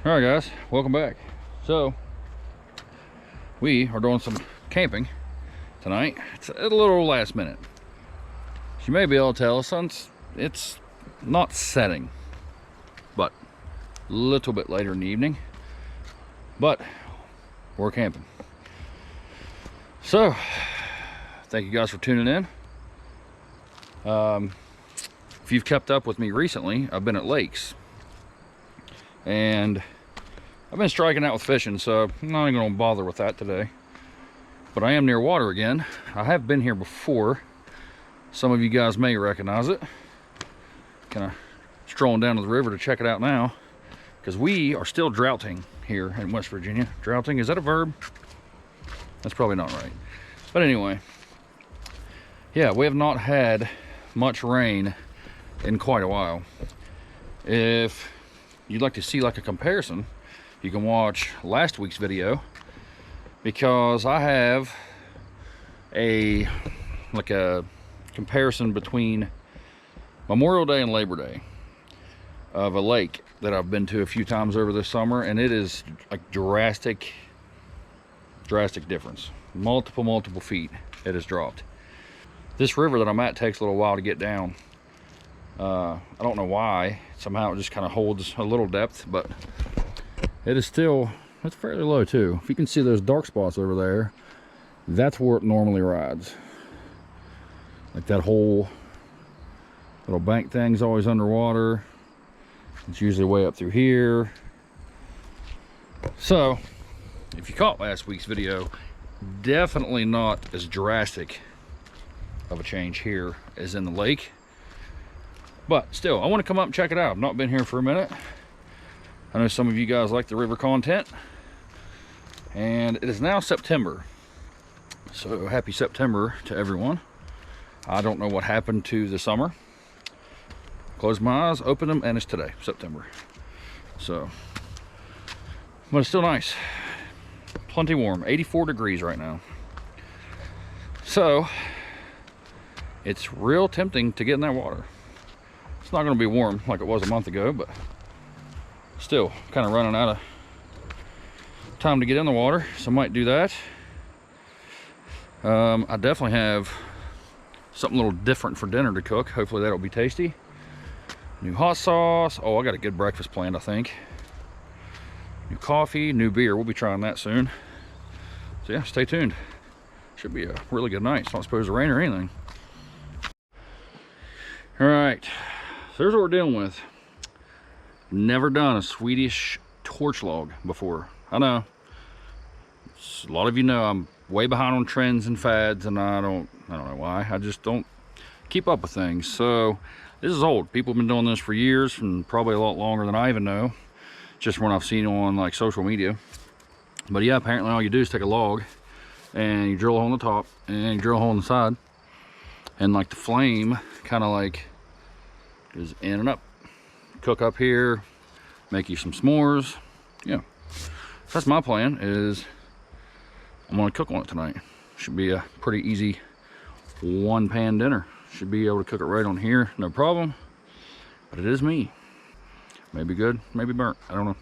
All right, guys, welcome back. So we are doing some camping tonight. It's a little last minute. As you may be able to tell, it's not setting, but a little bit later in the evening. But we're camping. So thank you guys for tuning in. If you've kept up with me recently, I've been at lakes and I've been striking out with fishing, so I'm not even going to bother with that today. But I am near water again. I have been here before. Some of you guys may recognize it. Kind of strolling down to the river to check it out now, because we are still droughting here in West Virginia. Droughting, is that a verb? That's probably not right. But anyway, yeah, we have not had much rain in quite a while. If you'd like to see like a comparison, you can watch last week's video, because I have a comparison between Memorial Day and Labor Day of a lake that I've been to a few times over this summer, and it is like drastic difference. Multiple feet it has dropped. This river that I'm at takes a little while to get down. I don't know why. Somehow it just kind of holds a little depth, but it is still, it's fairly low too. If you can see those dark spots over there, that's where it normally rides. Like that whole little bank thing's always underwater. It's usually way up through here. So if you caught last week's video, definitely not as drastic of a change here as in the lake. But still, I want to come up and check it out. I've not been here for a minute. I know some of you guys like the river content. And it is now September. So happy September to everyone. I don't know what happened to the summer. Close my eyes, open them, and it's today, September. So, but it's still nice. Plenty warm, 84 degrees right now. So, it's real tempting to get in that water. It's not going to be warm like it was a month ago, but still kind of running out of time to get in the water, so I might do that. I definitely have something a little different for dinner to cook. Hopefully that'll be tasty. New hot sauce. Oh, I got a good breakfast planned, I think. New coffee, new beer. We'll be trying that soon. So yeah, stay tuned. Should be a really good night. It's not supposed to rain or anything. All right, so here's what we're dealing with. Never done a Swedish torch log before. I know. A lot of you know I'm way behind on trends and fads, and I don't know why. I just don't keep up with things. So this is old. People have been doing this for years, and probably a lot longer than I even know. Just when I've seen on like social media. But yeah, apparently all you do is take a log and you drill a hole on the top and you drill a hole on the side, and like the flame kind of like goes in and up. Cook up here, make you some s'mores. Yeah, that's my plan. Is I'm gonna cook on it tonight. Should be a pretty easy one pan dinner. Should be able to cook it right on here, no problem. But it is me. Maybe good, maybe burnt, I don't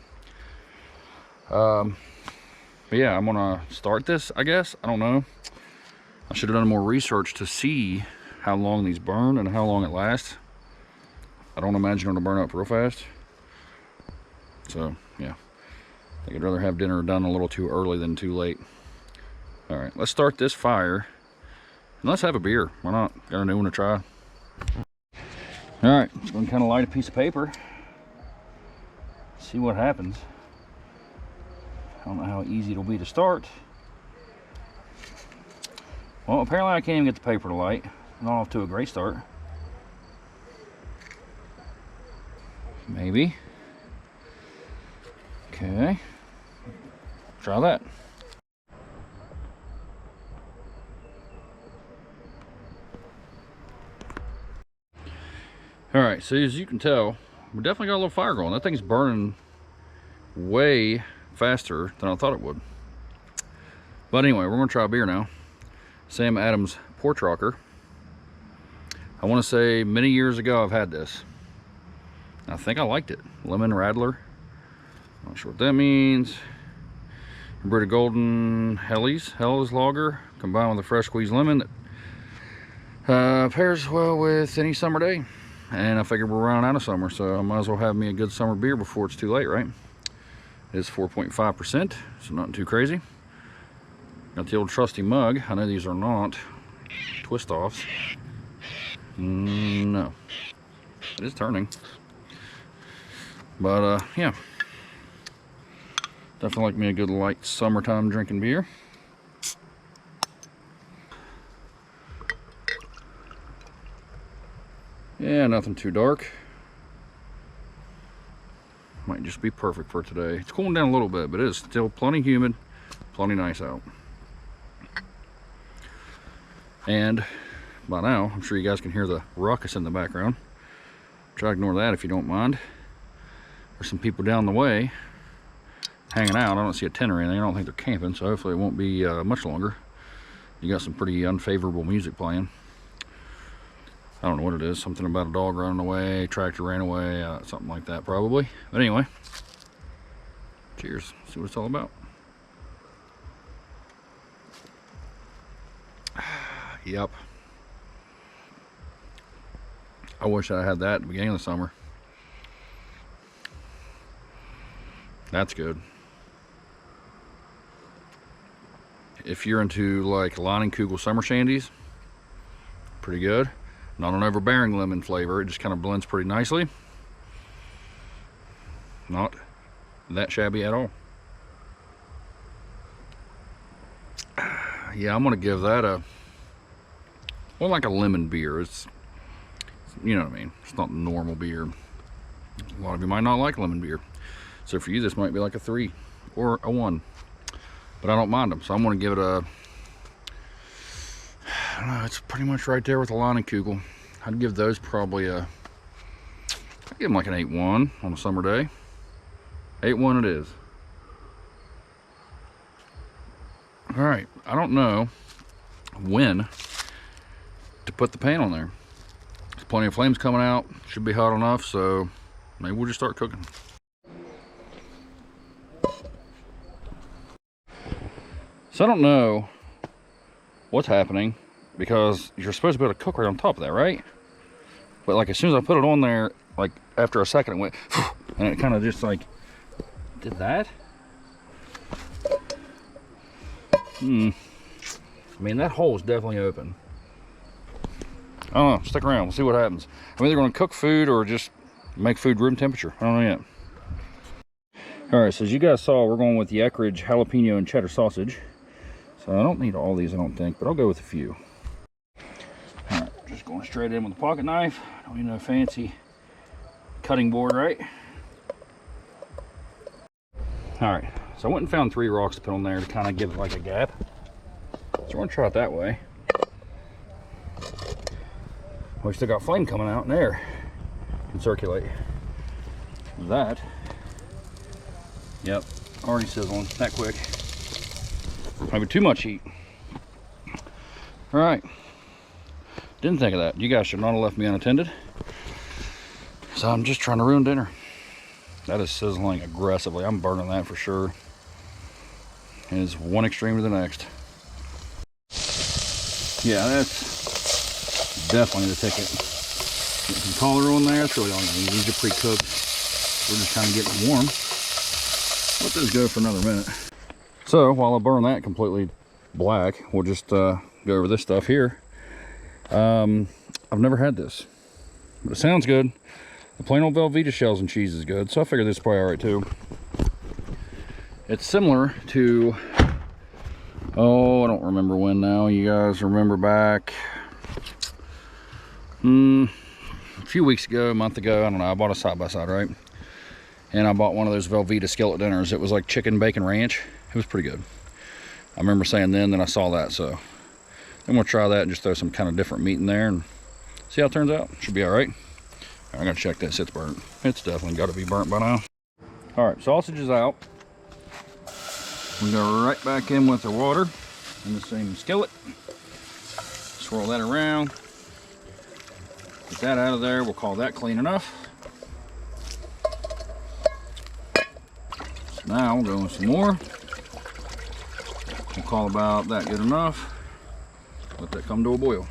know. But yeah, I'm gonna start this, I guess. I don't know. I should have done more research to see how long these burn and how long it lasts. I don't imagine it'll burn up real fast. So yeah, I think I'd rather have dinner done a little too early than too late. All right, let's start this fire and let's have a beer. Why not? Got a new one to try. All right, just gonna kind of light a piece of paper, see what happens. I don't know how easy it'll be to start. Well, apparently I can't even get the paper to light. Not off to a great start. Maybe. Okay. Try that. All right, so as you can tell, we definitely got a little fire going. That thing's burning way faster than I thought it would. But anyway, we're gonna try a beer now. Sam Adams Porch Rocker. I want to say many years ago I've had this. I think I liked it. Lemon Radler. Not sure what that means. Brita Golden Helles Lager combined with a fresh squeezed lemon that pairs well with any summer day. And I figured we're running out of summer, so I might as well have me a good summer beer before it's too late, right? It is 4.5%, so nothing too crazy. Got the old trusty mug. I know these are not twist-offs. No. It is turning. But, yeah. Definitely like me a good light summertime drinking beer. Yeah, nothing too dark. Might just be perfect for today. It's cooling down a little bit, but it is still plenty humid, plenty nice out. And by now, I'm sure you guys can hear the ruckus in the background. Try to ignore that if you don't mind. There's some people down the way hanging out. I don't see a tent or anything. I don't think they're camping, so hopefully it won't be much longer. You got some pretty unfavorable music playing. I don't know what it is. Something about a dog running away, tractor ran away, something like that probably. But anyway, cheers. See what it's all about. Yep. I wish I had that at the beginning of the summer. That's good. If you're into like Leinenkugel summer shandies, pretty good. Not an overbearing lemon flavor. It just kind of blends pretty nicely. Not that shabby at all. Yeah, I'm gonna give that a, well, like a lemon beer. It's, you know what I mean. It's not normal beer. A lot of you might not like lemon beer. So for you, this might be like a 3 or a 1. But I don't mind them. So I'm gonna give it a, I don't know, it's pretty much right there with the Leinenkugel. I'd give those probably a, I'd give them like an 8.1 on a summer day. 8.1 it is. All right, I don't know when to put the pan on there. There's plenty of flames coming out. Should be hot enough, so maybe we'll just start cooking. So I don't know what's happening, because you're supposed to be able to cook right on top of that, right? But like as soon as I put it on there, like after a second it went, and it kind of just like did that. I mean, that hole is definitely open. I don't know, stick around, we'll see what happens. I'm either gonna cook food or just make food room temperature. I don't know yet. All right, so as you guys saw, we're going with the Eckrich jalapeno and cheddar sausage. So I don't need all these, I don't think, but I'll go with a few. All right, just going straight in with a pocket knife. Don't need no fancy cutting board, right? All right, so I went and found 3 rocks to put on there to kind of give it like a gap. So we're gonna try it that way. We still got flame coming out and air can circulate. That, yep, already sizzling that quick. Maybe too much heat. All right, didn't think of that. You guys should not have left me unattended. So I'm just trying to ruin dinner. That is sizzling aggressively. I'm burning that for sure. It is one extreme to the next. Yeah, that's definitely the ticket. Get some color on there. That's really all you need. These are pre-cooked. We're just kind of getting warm. Let this go for another minute. So while I burn that completely black, we'll just go over this stuff here. I've never had this, but it sounds good. The plain old Velveeta shells and cheese is good, so I figured this is probably all right too. It's similar to, oh, I don't remember when now. You guys remember back a few weeks ago, a month ago, I don't know, I bought a side-by-side, right? And I bought one of those Velveeta skillet dinners. It was like chicken bacon ranch. It was pretty good. I remember saying then that I saw that, so I'm gonna try that and just throw some kind of different meat in there and see how it turns out. Should be all right. I gotta check this, it's burnt. It's definitely gotta be burnt by now. All right, sausage is out. We go right back in with the water in the same skillet. Swirl that around. Get that out of there, we'll call that clean enough. Now we'll go with some more. We'll call about that good enough. Let that come to a boil.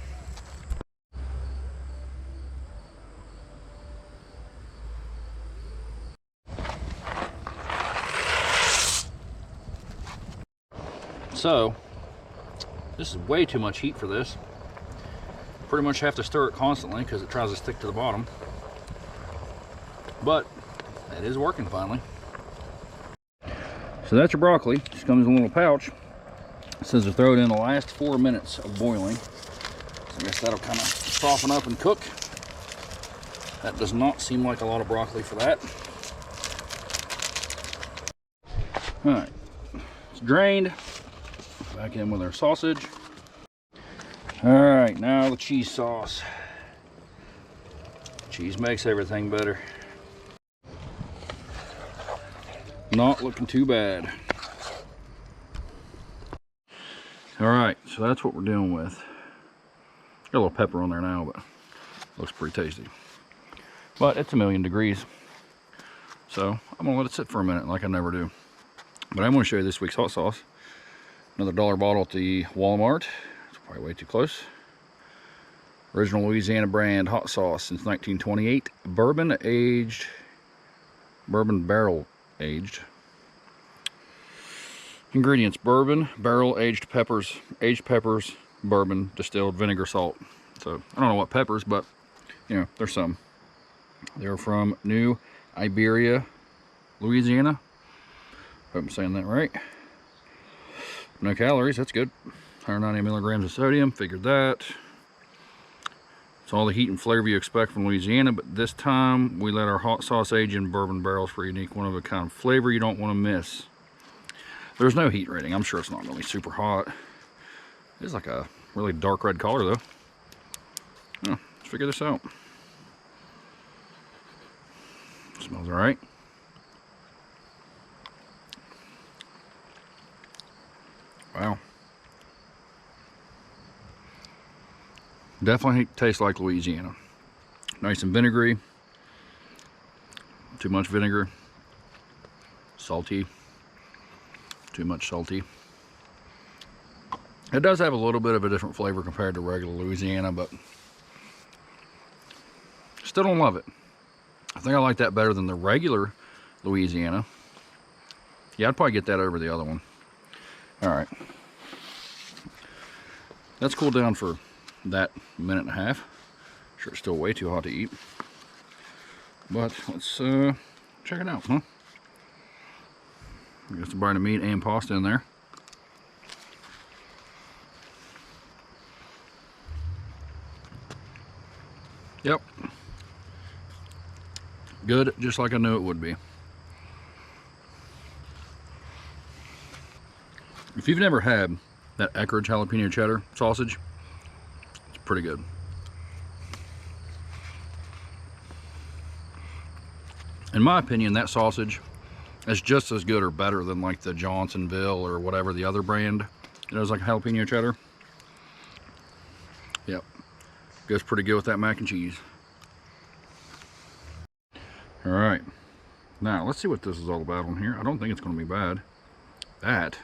So, this is way too much heat for this. Pretty much have to stir it constantly because it tries to stick to the bottom. But it is working finally. So that's your broccoli. Just comes in a little pouch. It says to throw it in the last 4 minutes of boiling. So I guess that'll kind of soften up and cook. That does not seem like a lot of broccoli for that. All right, it's drained. Back in with our sausage. All right, now the cheese sauce. Cheese makes everything better. Not looking too bad. All right, so that's what we're dealing with. Got a little pepper on there now, but looks pretty tasty. But it's 1,000,000 degrees. So I'm gonna let it sit for a minute like I never do. But I'm gonna show you this week's hot sauce. Another $1 bottle at the Walmart. It's probably way too close. Original Louisiana brand hot sauce since 1928. Bourbon barrel aged. Ingredients: bourbon, barrel aged peppers, bourbon, distilled vinegar, salt. So I don't know what peppers, but you know, there's some. They're from New Iberia, Louisiana. Hope I'm saying that right. No calories, that's good. 190 milligrams of sodium, figured that. It's all the heat and flavor you expect from Louisiana, but this time we let our hot sauce age in bourbon barrels for a unique one-of-a-kind flavor you don't want to miss. There's no heat rating. I'm sure it's not really super hot. It's like a really dark red color though. Oh, let's figure this out. Smells all right. Wow. Definitely tastes like Louisiana. Nice and vinegary. Too much vinegar. Salty. Too much salty. It does have a little bit of a different flavor compared to regular Louisiana, but still don't love it. I think I like that better than the regular Louisiana. Yeah, I'd probably get that over the other one. All right, that's cooled down for that minute and a half. Sure, it's still way too hot to eat, but let's check it out, huh? I guess a bite of meat and pasta in there. Yep, good, just like I knew it would be. If you've never had that Eckrich jalapeno cheddar sausage, it's pretty good. In my opinion, that sausage is just as good or better than like the Johnsonville or whatever the other brand. It was like jalapeno cheddar. Yep, goes pretty good with that mac and cheese. All right, now let's see what this is all about on here. I don't think it's going to be bad. That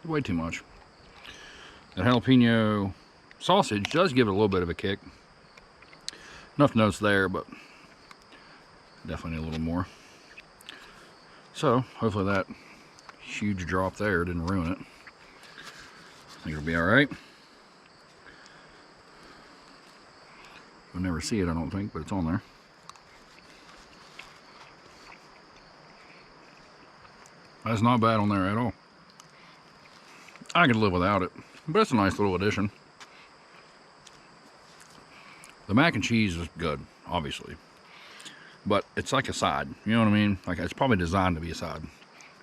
way too much. That jalapeno sausage does give it a little bit of a kick. Enough notes there, but definitely need a little more. So hopefully that huge drop there didn't ruin it. I think it'll be all right. You'll never see it, I don't think, but it's on there. That's not bad on there at all. I could live without it, but it's a nice little addition. The mac and cheese is good, obviously, but it's like a side, you know what I mean? Like, it's probably designed to be a side.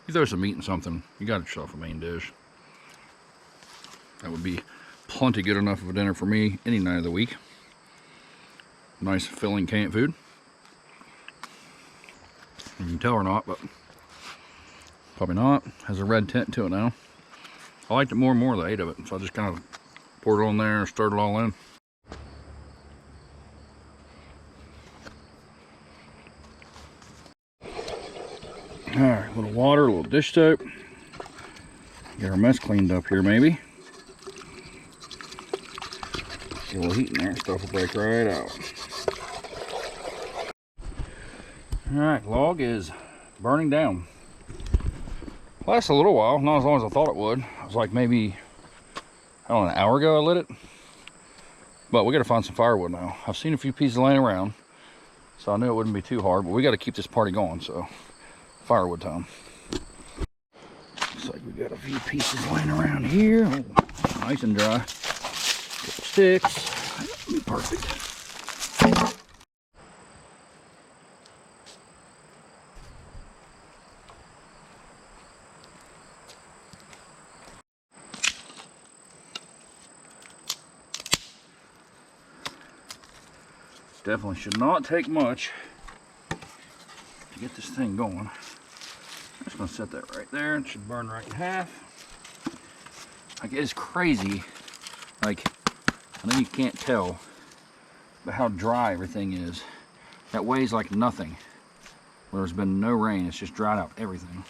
You throw some meat in something, you got yourself a main dish. That would be plenty good enough of a dinner for me any night of the week. Nice filling canned food. You can tell or not, but probably not. Has a red tint to it now. I liked it more and more as I ate of it, so I just kind of poured it on there and stirred it all in. All right, a little water, a little dish soap. Get our mess cleaned up here, maybe. Get a little heat in there, stuff will break right out. All right, log is burning down. Lasts a little while, not as long as I thought it would. It was like maybe, I don't know, an hour ago I lit it. But we gotta find some firewood now. I've seen a few pieces laying around, so I knew it wouldn't be too hard, but we gotta keep this party going, so firewood time. Looks like we got a few pieces laying around here. Oh, nice and dry. Couple sticks. Perfect. Definitely should not take much to get this thing going. I'm just gonna set that right there. It should burn right in half. Like, it's crazy. Like, I know you can't tell, but how dry everything is. That weighs like nothing. Where there's been no rain, it's just dried out everything.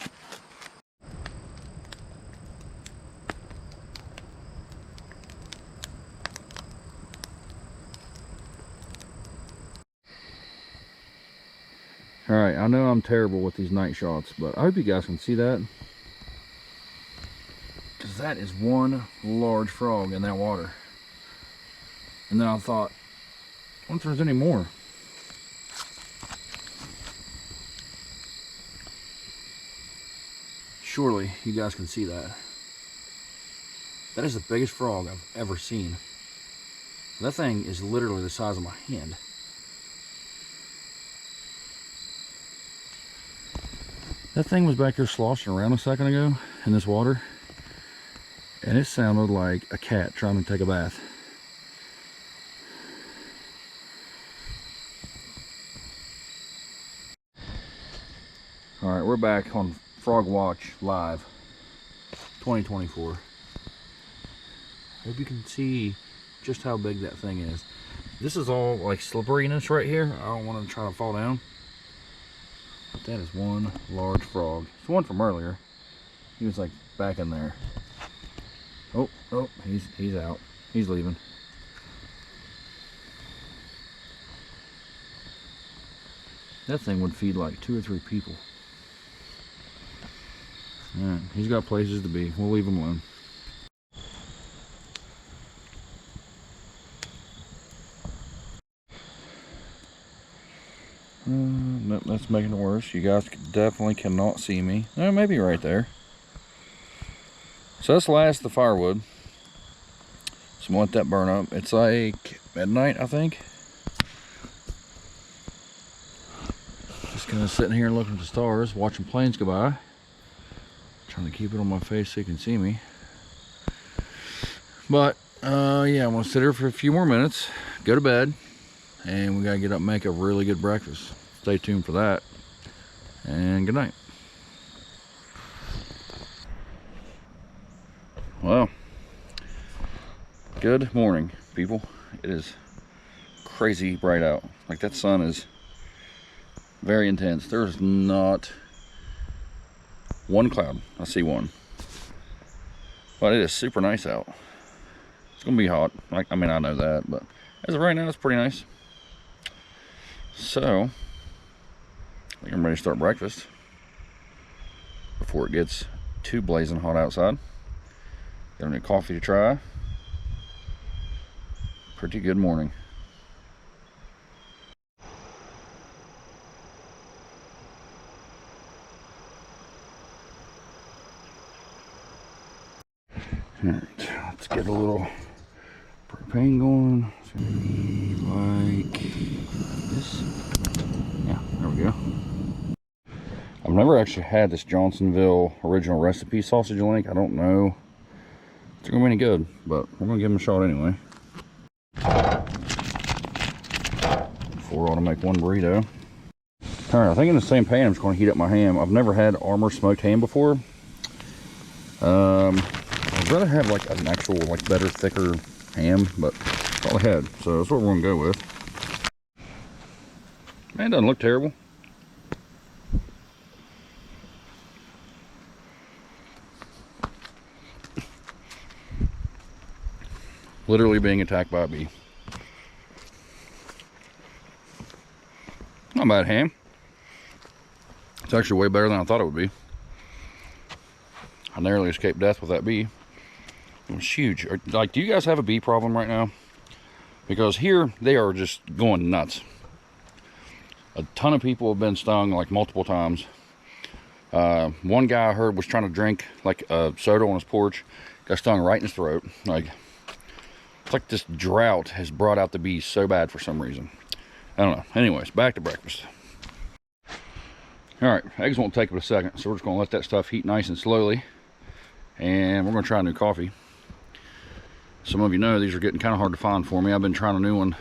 All right, I know I'm terrible with these night shots, but I hope you guys can see that. Because that is one large frog in that water. And then I thought, I wonder if there's any more. Surely you guys can see that. That is the biggest frog I've ever seen. That thing is literally the size of my hand. That thing was back there sloshing around a second ago in this water, and it sounded like a cat trying to take a bath. All right, we're back on Frog Watch Live 2024. Hope you can see just how big that thing is. This is all like slipperiness right here. I don't want to try to fall down. But that is one large frog. It's one from earlier. He was like back in there. Oh, he's out. He's leaving. That thing would feed like 2 or 3 people. Alright, he's got places to be. We'll leave him alone. Nope, that's making it worse. You guys definitely cannot see me. Maybe right there. So that's the last of the firewood. So I'm gonna let that burn up. It's like midnight, I think. Just kind of sitting here looking at the stars, watching planes go by. Trying to keep it on my face so you can see me. But yeah, I'm gonna sit here for a few more minutes, go to bed, and we gotta get up and make a really good breakfast. Stay tuned for that, and good night. Well, good morning, people. It is crazy bright out. Like, that sun is very intense. There's not one cloud. I see one, but it is super nice out. It's gonna be hot. I mean, I know that, but as of right now, it's pretty nice. So I think I'm ready to start breakfast before it gets too blazing hot outside. Got any coffee to try. Pretty good morning. Alright, let's get a little propane going. It's gonna be like this. Yeah, there we go. I've never actually had this Johnsonville original recipe sausage link. I don't know if it's gonna be any good, but we're gonna give them a shot anyway. 4 ought to make 1 burrito. Alright, I think in the same pan I'm just gonna heat up my ham. I've never had Armour smoked ham before. I'd rather have like an actual, like, better, thicker ham, but that's all I had, so that's what we're gonna go with. Man, it doesn't look terrible. Literally being attacked by a bee. Not bad ham. It's actually way better than I thought it would be. I narrowly escaped death with that bee. It was huge. Like, do you guys have a bee problem right now? Because here, they are just going nuts. A ton of people have been stung, like, multiple times. One guy I heard was trying to drink, like, a soda on his porch. Got stung right in his throat. Like, it's like this drought has brought out the bees so bad for some reason. I don't know. Anyways, back to breakfast. All right, eggs won't take but a second, so we're just gonna let that stuff heat nice and slowly. And we're gonna try a new coffee. Some of you know these are getting kind of hard to find for me. I've been trying a new one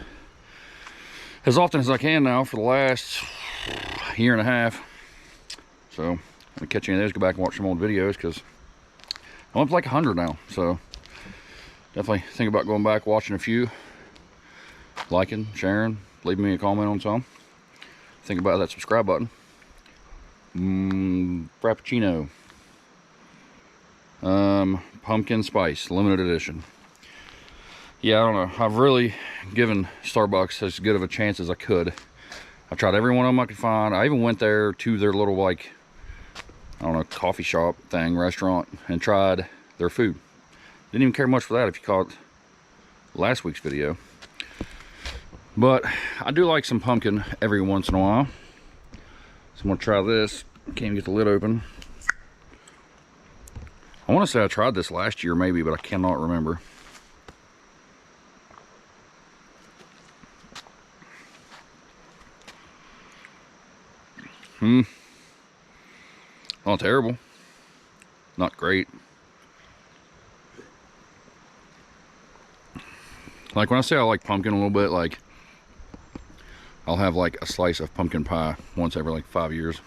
as often as I can now for the last year and a half. So I'm gonna catch any of those, go back and watch some old videos, because I'm up to like 100 now. So definitely think about going back, watching a few, liking, sharing, leaving me a comment on some. Think about that subscribe button. Frappuccino. Pumpkin spice, limited edition. Yeah, I don't know. I've really given Starbucks as good of a chance as I could. I tried every one of them I could find. I even went there to their little, like, I don't know, coffee shop thing, restaurant, and tried their food. Didn't even care much for that if you caught last week's video. But I do like some pumpkin every once in a while. So I'm gonna try this. Can't even get the lid open. I want to say I tried this last year maybe, but I cannot remember. Not terrible. Not great. Like, when I say I like pumpkin a little bit, like, I'll have like a slice of pumpkin pie once every like 5 years.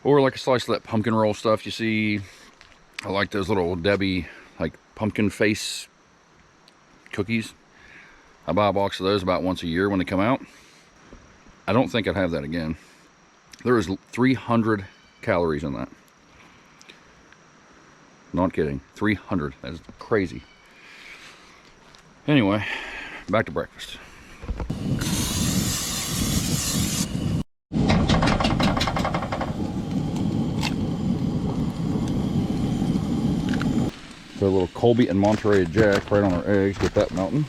Or like a slice of that pumpkin roll stuff you see. I like those little Debbie, like, pumpkin face cookies. I buy a box of those about once a year when they come out. I don't think I'd have that again. There is 300 calories in that. Not kidding. 300. That is crazy. Anyway, back to breakfast. Put a little Colby and Monterey Jack right on our eggs. Get that melting.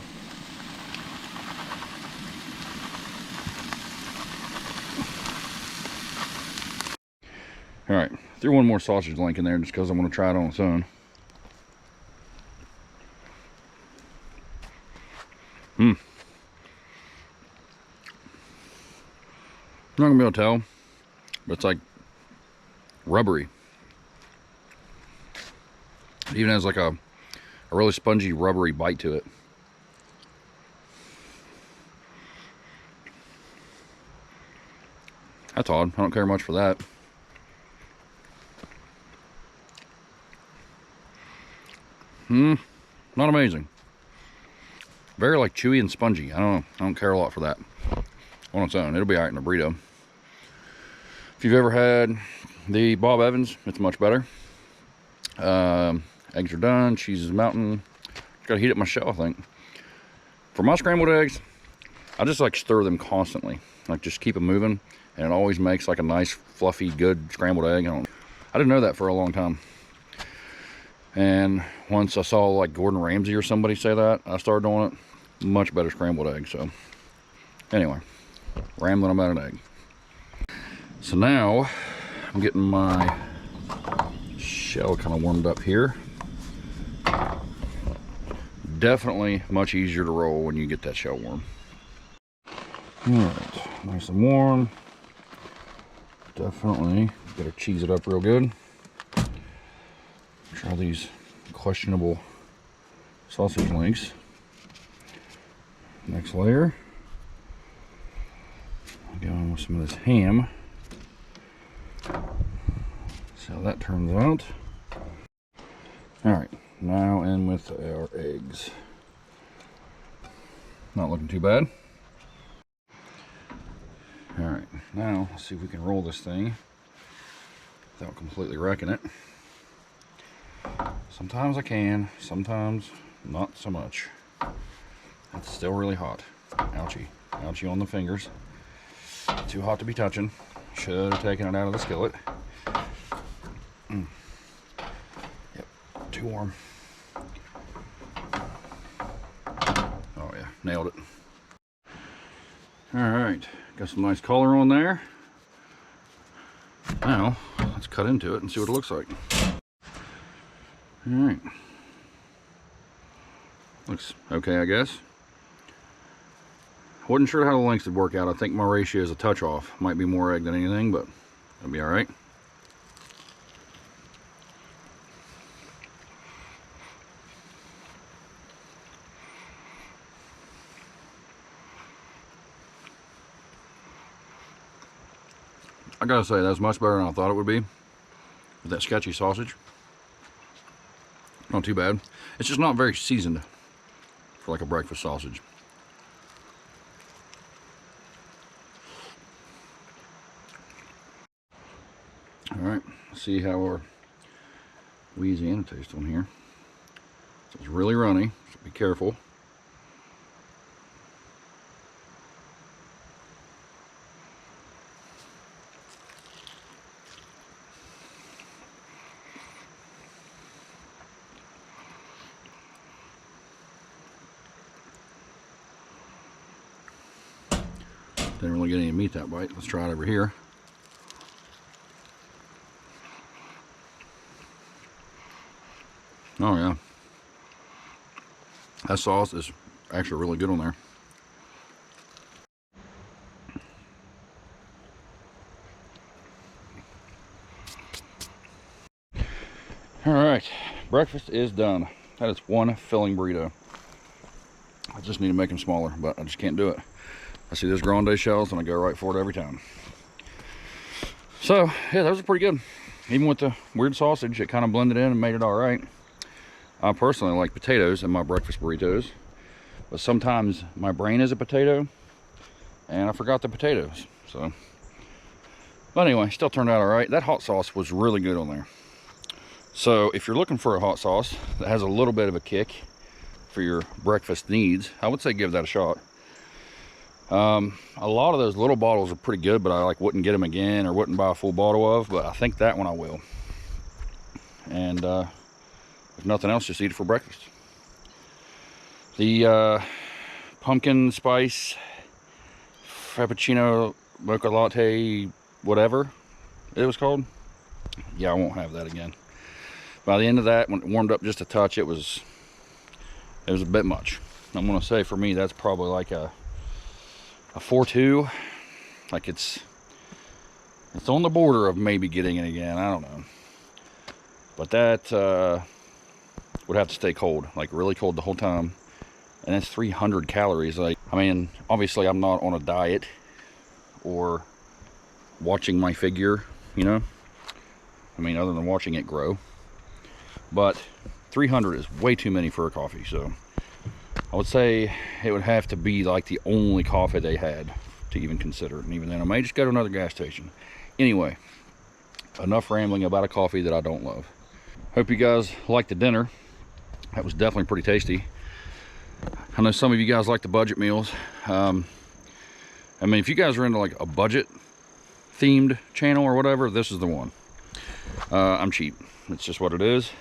All right, threw one more sausage link in there just because I want to try it on its own. I'm not gonna be able to tell, but it's like rubbery. It even has like a really spongy, rubbery bite to it. That's odd. I don't care much for that. Not amazing. Very like chewy and spongy. I don't care a lot for that on its own. It'll be all right in a burrito. If you've ever had the Bob Evans, it's much better. Eggs are done. Cheese is melting. Gotta heat up my shell, I think. For my scrambled eggs, I just like stir them constantly. Like, just keep them moving, and it always makes like a nice, fluffy, good scrambled egg. I didn't know that for a long time. And once I saw like Gordon Ramsay or somebody say that, I started doing it. Much better scrambled egg. So anyway, rambling about an egg. So now I'm getting my shell kind of warmed up here. Definitely much easier to roll when you get that shell warm. All right, nice and warm. Definitely gotta cheese it up real good. Try these questionable sausage links. Next layer. I'll go on with some of this ham. See how that turns out. Alright, now in with our eggs. Not looking too bad. Alright, now let's see if we can roll this thing without completely wrecking it. Sometimes I can, sometimes not so much. It's still really hot. Ouchie. Ouchie on the fingers. Too hot to be touching. Should have taken it out of the skillet. Yep, too warm. Oh yeah, nailed it. All right, got some nice color on there. Now, let's cut into it and see what it looks like. All right. Looks okay, I guess. Wasn't sure how the lengths would work out. I think my ratio is a touch off. Might be more egg than anything, but it'll be all right. I gotta say, that's much better than I thought it would be with that sketchy sausage. Not too bad. It's just not very seasoned for like a breakfast sausage. All right, let's see how our Louisiana tastes on here. So it's really runny, so be careful. Didn't really get any meat that bite. Let's try it over here. Oh yeah, that sauce is actually really good on there. All right, breakfast is done. That is one filling burrito. I just need to make them smaller, but I just can't do it. I see those grande shells and I go right for it every time. So yeah, that was pretty good. Even with the weird sausage, it kind of blended in and made it all right. I personally like potatoes in my breakfast burritos, but sometimes my brain is a potato and I forgot the potatoes. So, but anyway, still turned out all right. That hot sauce was really good on there. So if you're looking for a hot sauce that has a little bit of a kick for your breakfast needs, I would say give that a shot. A lot of those little bottles are pretty good, but I like wouldn't get them again or wouldn't buy a full bottle of, but I think that one I will. And if nothing else, just eat it for breakfast. The pumpkin spice frappuccino mocha latte, whatever it was called, yeah, I won't have that again. By the end of that, when it warmed up just a touch, it was a bit much. I'm gonna say for me, that's probably like a 4.2. Like it's on the border of maybe getting it again. I don't know, but that would have to stay cold, like really cold the whole time, and it's 300 calories. Like, I mean, obviously I'm not on a diet or watching my figure, you know, I mean, other than watching it grow, but 300 is way too many for a coffee. So I would say it would have to be like the only coffee they had to even consider it. And even then, I may just go to another gas station. Anyway, enough rambling about a coffee that I don't love. Hope you guys liked the dinner. That was definitely pretty tasty. I know some of you guys like the budget meals. I mean, if you guys are into like a budget themed channel or whatever, this is the one. I'm cheap. It's just what it is.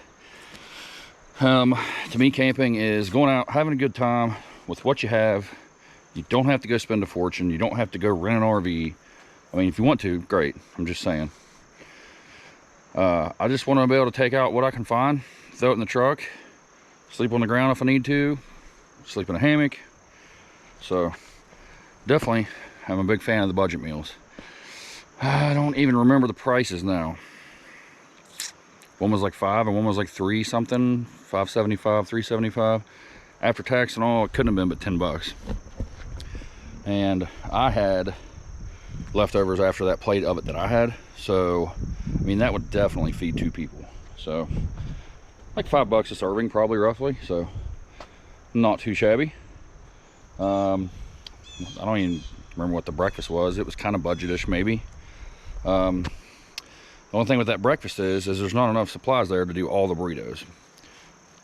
To me, camping is going out, having a good time with what you have. You don't have to go spend a fortune. You don't have to go rent an RV. I mean, if you want to, great. I'm just saying. I just want to be able to take out what I can find, throw it in the truck, sleep on the ground if I need to, sleep in a hammock. So definitely, I'm a big fan of the budget meals. I don't even remember the prices now. One was like $5 and one was like $3 something, $5.75, $3.75. After tax and all, it couldn't have been but $10. And I had leftovers after that plate of it that I had. So, I mean, that would definitely feed 2 people. So, like $5 a serving, probably roughly. So, not too shabby. I don't even remember what the breakfast was. It was kind of budgetish, maybe. The only thing with that breakfast is there's not enough supplies there to do all the burritos.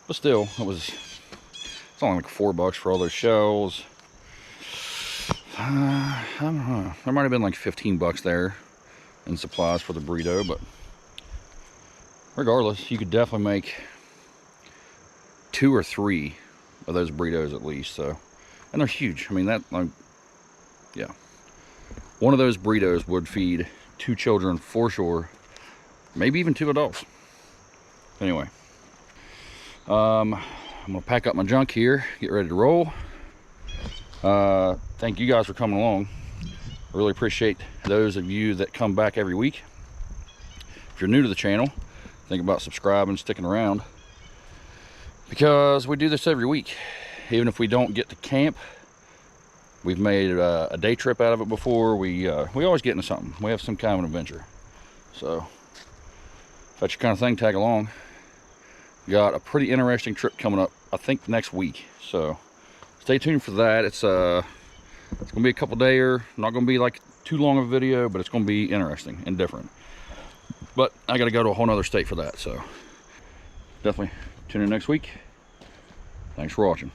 But still, it was It's only like $4 for all those shells. I don't know. There might have been like 15 bucks there in supplies for the burrito, but regardless, you could definitely make 2 or 3 of those burritos at least. So, and they're huge. I mean, that, like, yeah, one of those burritos would feed 2 children for sure, maybe even 2 adults. Anyway, I'm gonna pack up my junk here, get ready to roll. Thank you guys for coming along. I really appreciate those of you that come back every week. If you're new to the channel, think about subscribing, sticking around, because we do this every week. Even if we don't get to camp, we've made a day trip out of it before. We always get into something. We have some kind of an adventure. So if that's your kind of thing, tag along. Got a pretty interesting trip coming up, I think next week. So stay tuned for that. It's gonna be a couple dayer. Not gonna be like too long of a video, but it's gonna be interesting and different. But I gotta go to a whole nother state for that. So definitely tune in next week. Thanks for watching.